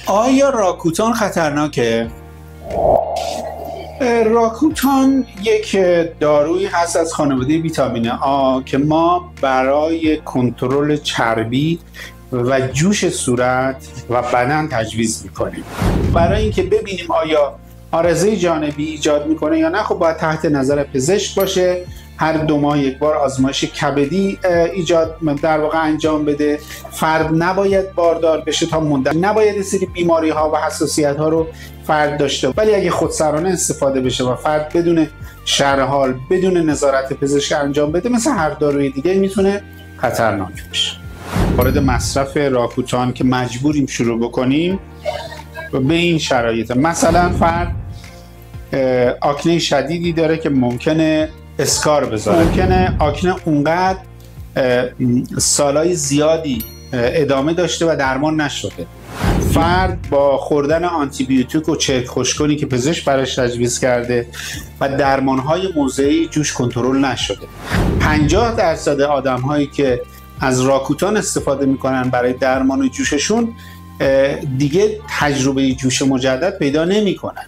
آیا راکوتان خطرناکه؟ راکوتان یک دارویی هست از خانواده ویتامین آ که ما برای کنترل چربی و جوش صورت و بدن تجویز میکنیم. برای اینکه ببینیم آیا عارضه جانبی ایجاد میکنه یا نه، خب باید تحت نظر پزشک باشه. هر 2 ماه یک بار آزمایش کبدی در واقع انجام بده. فرد نباید باردار بشه تا مدت، نباید این سری بیماری ها و حساسیت ها رو فرد داشته، ولی اگه خودسرانه استفاده بشه و فرد بدون شرح حال، بدون نظارت پزشک انجام بده، مثل هر داروی دیگه میتونه خطرناک بشه. وارد مصرف راکوتان که مجبوریم شروع بکنیم به این شرایط، مثلا فرد آکنه شدیدی داره که ممکنه اسکار بذاره، ممکنه آکنه اونقدر سالای زیادی ادامه داشته و درمان نشده. فرد با خوردن آنتی بیوتیک و چرک خشکونی که پزشک براش تجویز کرده و درمانهای موضعی جوش کنترل نشده. 50% آدم‌هایی که از راکوتان استفاده میکنن برای درمان جوششون دیگه تجربه جوش مجدد پیدا نمیکنن.